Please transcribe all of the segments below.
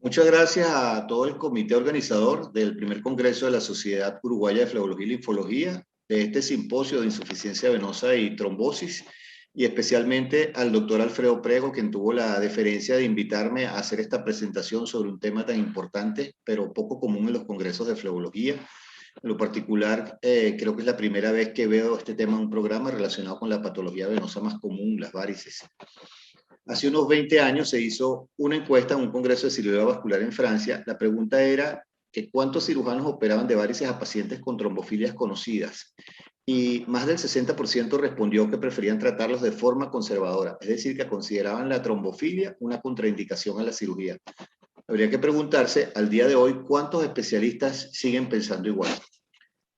Muchas gracias a todo el comité organizador del primer congreso de la Sociedad Uruguaya de Flebología y Linfología, de este simposio de insuficiencia venosa y trombosis, y especialmente al doctor Alfredo Prego, quien tuvo la deferencia de invitarme a hacer esta presentación sobre un tema tan importante, pero poco común en los congresos de flebología. En lo particular, creo que es la primera vez que veo este tema en un programa relacionado con la patología venosa más común, las varices. Hace unos 20 años se hizo una encuesta en un congreso de cirugía vascular en Francia. La pregunta era que cuántos cirujanos operaban de varices a pacientes con trombofilias conocidas. Y más del 60% respondió que preferían tratarlos de forma conservadora, es decir, que consideraban la trombofilia una contraindicación a la cirugía. Habría que preguntarse al día de hoy cuántos especialistas siguen pensando igual.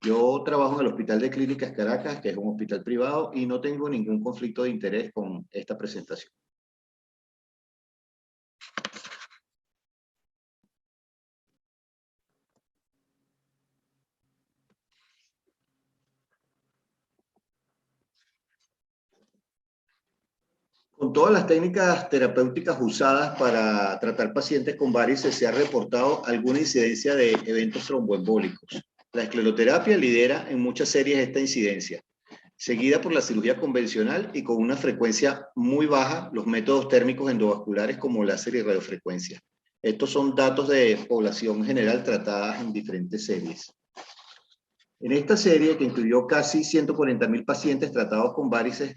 Yo trabajo en el Hospital de Clínicas Caracas, que es un hospital privado, y no tengo ningún conflicto de interés con esta presentación. Con todas las técnicas terapéuticas usadas para tratar pacientes con varices, se ha reportado alguna incidencia de eventos tromboembólicos. La escleroterapia lidera en muchas series esta incidencia, seguida por la cirugía convencional y con una frecuencia muy baja los métodos térmicos endovasculares como láser y radiofrecuencia. Estos son datos de población general tratada en diferentes series. En esta serie, que incluyó casi 140.000 pacientes tratados con varices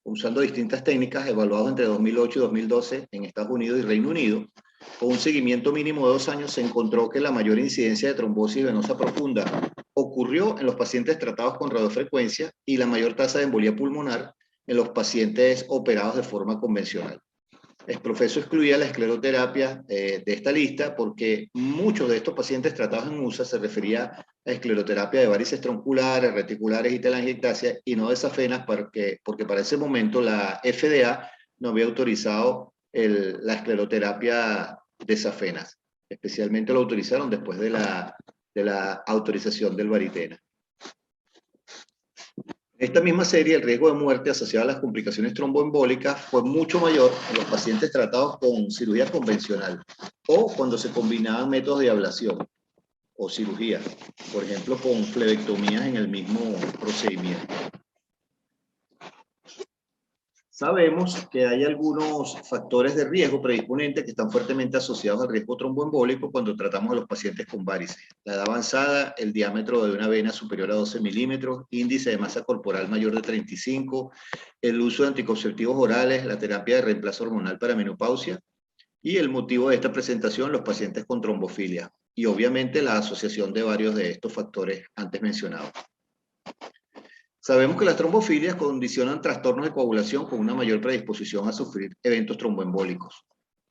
usando distintas técnicas, evaluados entre 2008 y 2012 en Estados Unidos y Reino Unido, con un seguimiento mínimo de 2 años, se encontró que la mayor incidencia de trombosis venosa profunda ocurrió en los pacientes tratados con radiofrecuencia y la mayor tasa de embolía pulmonar en los pacientes operados de forma convencional. Exprofeso excluía la escleroterapia de esta lista porque muchos de estos pacientes tratados en USA se refería a escleroterapia de varices tronculares, reticulares y telangiectasia y no de safenas porque para ese momento la FDA no había autorizado la escleroterapia de safenas. Especialmente lo autorizaron después de la autorización del varitena. En esta misma serie, el riesgo de muerte asociado a las complicaciones tromboembólicas fue mucho mayor en los pacientes tratados con cirugía convencional o cuando se combinaban métodos de ablación o cirugía, por ejemplo, con flebectomías en el mismo procedimiento. Sabemos que hay algunos factores de riesgo predisponentes que están fuertemente asociados al riesgo tromboembólico cuando tratamos a los pacientes con varices. La edad avanzada, el diámetro de una vena superior a 12 milímetros, índice de masa corporal mayor de 35, el uso de anticonceptivos orales, la terapia de reemplazo hormonal para menopausia y el motivo de esta presentación, los pacientes con trombofilia. Y obviamente la asociación de varios de estos factores antes mencionados. Sabemos que las trombofilias condicionan trastornos de coagulación con una mayor predisposición a sufrir eventos tromboembólicos,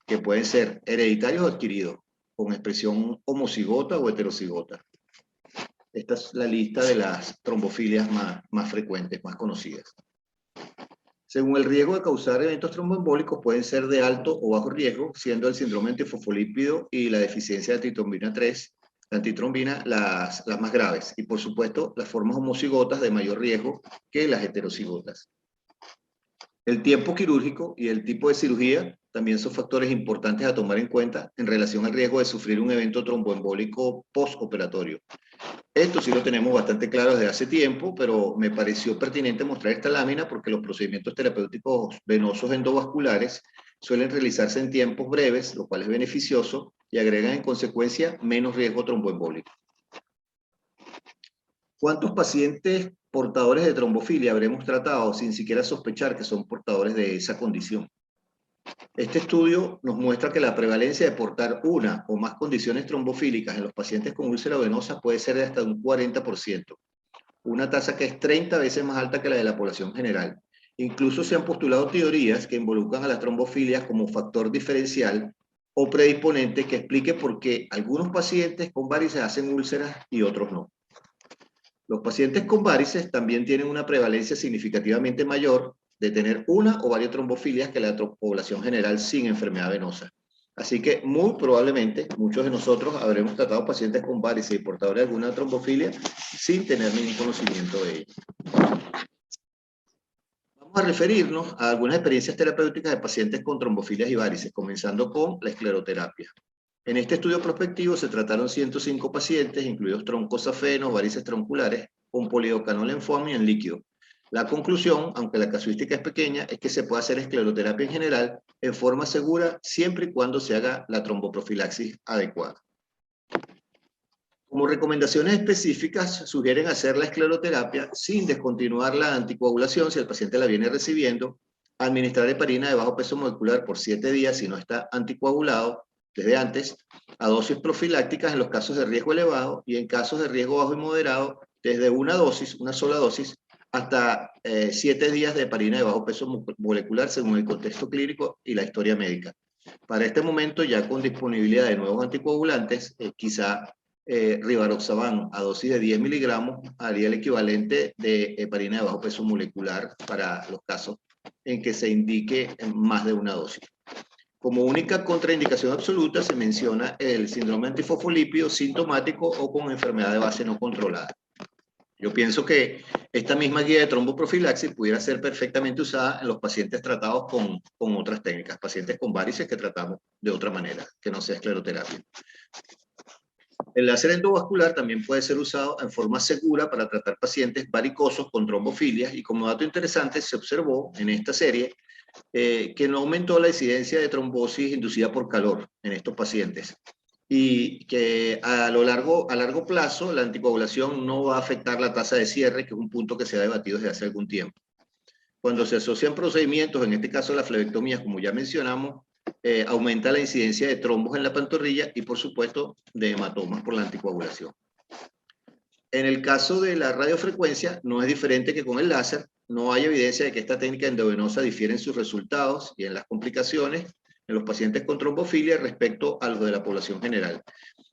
que pueden ser hereditarios o adquiridos, con expresión homocigota o heterocigota. Esta es la lista de las trombofilias más frecuentes, más conocidas. Según el riesgo de causar eventos tromboembólicos, pueden ser de alto o bajo riesgo, siendo el síndrome antifosfolípido y la deficiencia de antitrombina 3, la antitrombina, las más graves. Y por supuesto, las formas homocigotas de mayor riesgo que las heterocigotas. El tiempo quirúrgico y el tipo de cirugía también son factores importantes a tomar en cuenta en relación al riesgo de sufrir un evento tromboembólico postoperatorio. Esto sí lo tenemos bastante claro desde hace tiempo, pero me pareció pertinente mostrar esta lámina porque los procedimientos terapéuticos venosos endovasculares suelen realizarse en tiempos breves, lo cual es beneficioso y agregan en consecuencia menos riesgo tromboembólico. ¿Cuántos pacientes portadores de trombofilia habremos tratado sin siquiera sospechar que son portadores de esa condición? Este estudio nos muestra que la prevalencia de portar una o más condiciones trombofílicas en los pacientes con úlcera venosa puede ser de hasta un 40%, una tasa que es 30 veces más alta que la de la población general. Incluso se han postulado teorías que involucran a las trombofilias como factor diferencial o predisponente que explique por qué algunos pacientes con varices hacen úlceras y otros no. Los pacientes con varices también tienen una prevalencia significativamente mayor de tener una o varias trombofilias que la población general sin enfermedad venosa. Así que muy probablemente muchos de nosotros habremos tratado pacientes con varices y portadores de alguna trombofilia sin tener ningún conocimiento de ello. Vamos a referirnos a algunas experiencias terapéuticas de pacientes con trombofilias y varices, comenzando con la escleroterapia. En este estudio prospectivo se trataron 105 pacientes, incluidos troncosafenos, varices tronculares, con poliocanolenfomia en líquido. La conclusión, aunque la casuística es pequeña, es que se puede hacer escleroterapia en general en forma segura siempre y cuando se haga la tromboprofilaxis adecuada. Como recomendaciones específicas, sugieren hacer la escleroterapia sin descontinuar la anticoagulación si el paciente la viene recibiendo, administrar heparina de bajo peso molecular por 7 días si no está anticoagulado desde antes, a dosis profilácticas en los casos de riesgo elevado y en casos de riesgo bajo y moderado, desde una sola dosis, hasta 7 días de heparina de bajo peso molecular según el contexto clínico y la historia médica. Para este momento, ya con disponibilidad de nuevos anticoagulantes, quizá rivaroxaban a dosis de 10 miligramos haría el equivalente de heparina de bajo peso molecular para los casos en que se indique más de una dosis. Como única contraindicación absoluta se menciona el síndrome antifosfolípido sintomático o con enfermedad de base no controlada. Yo pienso que esta misma guía de tromboprofilaxis pudiera ser perfectamente usada en los pacientes tratados con otras técnicas, pacientes con varices que tratamos de otra manera, que no sea escleroterapia. El láser endovascular también puede ser usado en forma segura para tratar pacientes varicosos con trombofilias y como dato interesante se observó en esta serie que no aumentó la incidencia de trombosis inducida por calor en estos pacientes y que a largo plazo la anticoagulación no va a afectar la tasa de cierre, que es un punto que se ha debatido desde hace algún tiempo. Cuando se asocian procedimientos, en este caso la flebectomía, como ya mencionamos, aumenta la incidencia de trombos en la pantorrilla y por supuesto de hematomas por la anticoagulación. En el caso de la radiofrecuencia no es diferente que con el láser, no hay evidencia de que esta técnica endovenosa difiere en sus resultados y en las complicaciones en los pacientes con trombofilia respecto a los de la población general,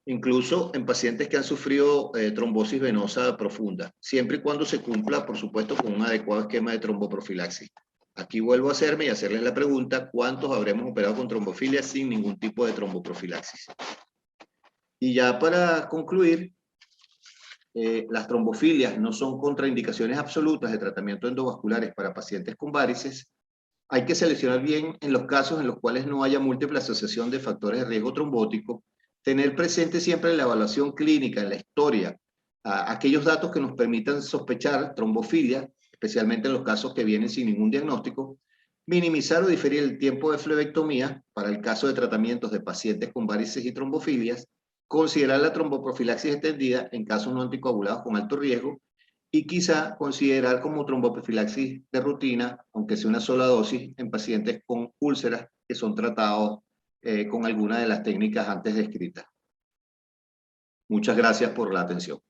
incluso en pacientes que han sufrido trombosis venosa profunda, siempre y cuando se cumpla, por supuesto, con un adecuado esquema de tromboprofilaxis. Aquí vuelvo a hacerme y hacerles la pregunta, ¿cuántos habremos operado con trombofilia sin ningún tipo de tromboprofilaxis? Y ya para concluir, las trombofilias no son contraindicaciones absolutas de tratamiento endovasculares para pacientes con varices. Hay que seleccionar bien en los casos en los cuales no haya múltiple asociación de factores de riesgo trombótico, tener presente siempre en la evaluación clínica, en la historia, aquellos datos que nos permitan sospechar trombofilia, especialmente en los casos que vienen sin ningún diagnóstico, minimizar o diferir el tiempo de flebectomía para el caso de tratamientos de pacientes con varices y trombofilias, considerar la tromboprofilaxis extendida en casos no anticoagulados con alto riesgo y quizá considerar como tromboprofilaxis de rutina, aunque sea una sola dosis, en pacientes con úlceras que son tratados con alguna de las técnicas antes descritas. Muchas gracias por la atención.